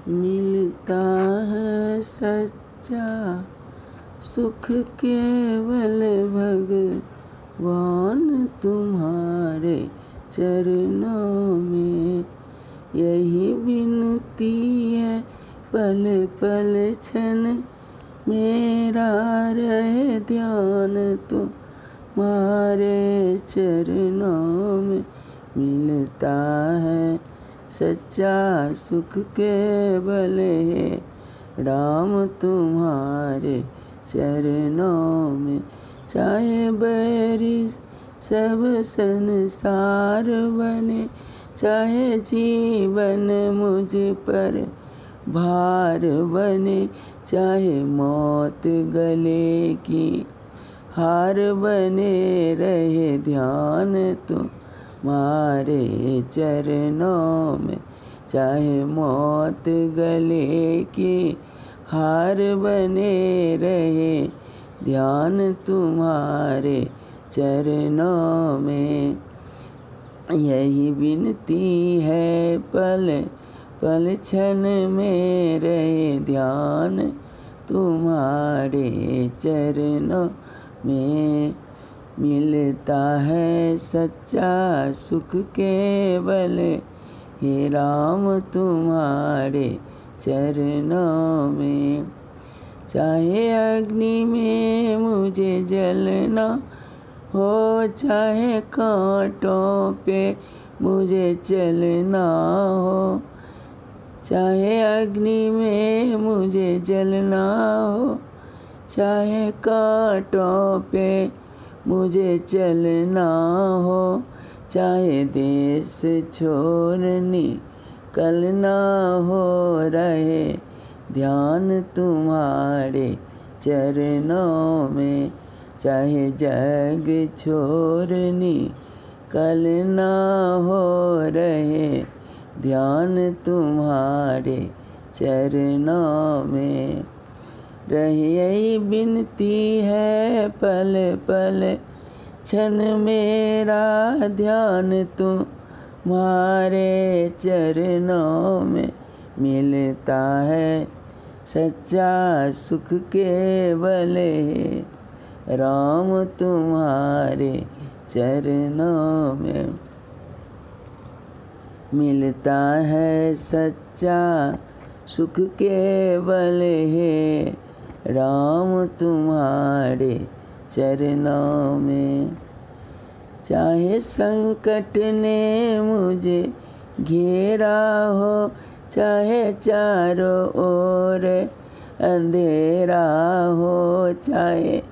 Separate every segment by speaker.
Speaker 1: मिलता है सच्चा सुख केवल भगवान तुम्हारे चरणों में। यही विनती है पल पल क्षण मेरा रहे ध्यान तुम्हारे चरणों में। मिलता है सच्चा सुख केवल है राम तुम्हारे चरणों में। चाहे बैरी सब संसार बने, चाहे जीवन मुझ पर भार बने, चाहे मौत गले की हार बने, रहे ध्यान तुम्हारे चरणों में। चाहे मौत गले की हार बने, रहे ध्यान तुम्हारे चरणों में। यही विनती है पल पल क्षण में रहे ध्यान तुम्हारे चरणों में। मिलता है सच्चा सुख केवल हे राम तुम्हारे चरणों में। चाहे अग्नि में मुझे जलना हो, चाहे कांटों पे मुझे चलना हो, चाहे अग्नि में मुझे जलना हो, चाहे कांटों पे मुझे चलना हो, चाहे देश छोड़नी निकलना हो, रहे ध्यान तुम्हारे चरणों में। चाहे जग छोड़नी निकलना हो, रहे ध्यान तुम्हारे चरणों में। रही यही विनती है पल पल क्षण मेरा ध्यान तुम्हारे चरणों में। मिलता है सच्चा सुख केवल है राम तुम्हारे चरणों में। मिलता है सच्चा सुख केवल है राम तुम्हारे चरणों में। चाहे संकट ने मुझे घेरा हो, चाहे चारों ओर अंधेरा हो, चाहे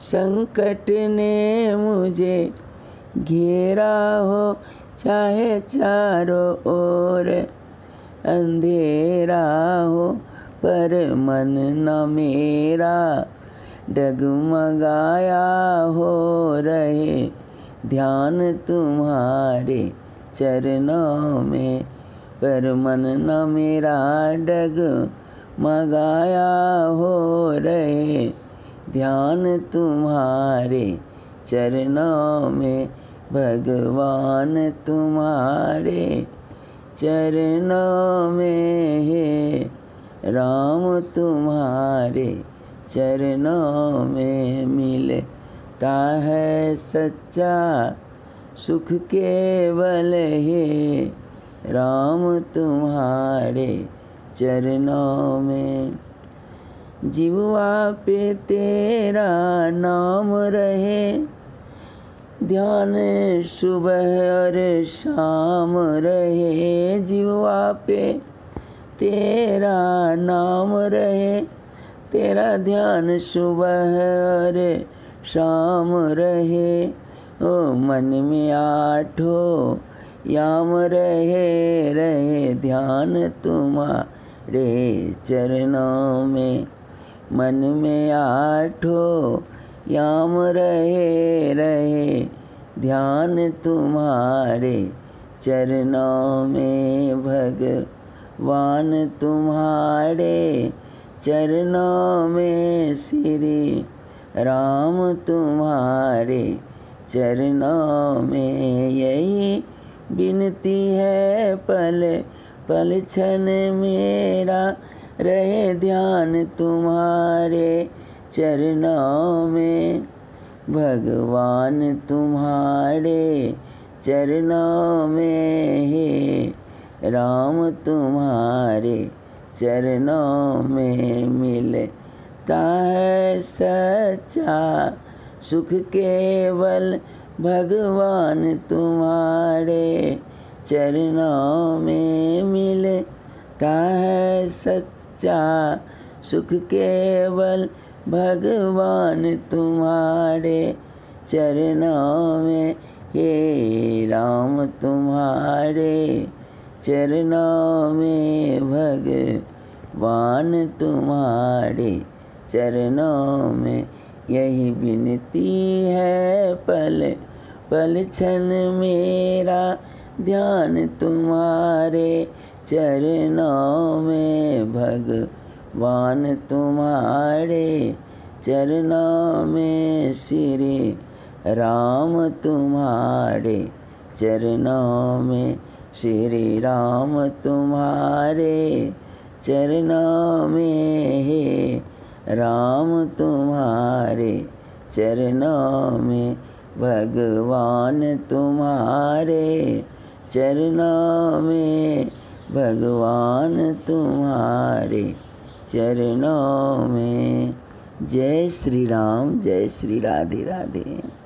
Speaker 1: संकट ने मुझे घेरा हो, चाहे चारों ओर अंधेरा हो, पर मन न मेरा डगमगाया हो, रहे ध्यान तुम्हारे चरणों में। पर मन न मेरा डगमगाया हो, रहे ध्यान तुम्हारे चरणों में। भगवान तुम्हारे चरणों में है राम तुम्हारे चरणों में। मिलता है सच्चा सुख केवल है राम तुम्हारे चरणों में। जीवा पे तेरा नाम रहे, ध्यान सुबह और शाम रहे। जीवा पे तेरा नाम रहे, तेरा ध्यान सुबह और शाम रहे। ओ मन में आठों याम रहे, रहे ध्यान तुम्हारे चरणों में। मन में आठों याम रहे, रहे ध्यान तुम्हारे चरणों में। भगवान तुम्हारे चरणों में, श्री राम तुम्हारे चरणों में। यही विनती है पल पल क्षण मेरा रहे ध्यान तुम्हारे चरणों में। भगवान तुम्हारे चरणों में हे राम तुम्हारे चरणों में मिलता है सच्चा सुख केवल भगवान तुम्हारे चरणों में मिलता है सच्चा सुख केवल भगवान तुम्हारे चरणों में हे राम तुम्हारे चरणों में भगवान तुम्हारे चरणों में। यही विनती है पल पल क्षण मेरा ध्यान तुम्हारे चरणों में। भगवान तुम्हारे चरणों में श्री राम तुम्हारे चरणों में। श्री राम तुम्हारे चरणों में हे राम तुम्हारे चरणों में। भगवान तुम्हारे चरणों में। भगवान तुम्हारे चरणों में। जय श्री राम, जय श्री राधे राधे।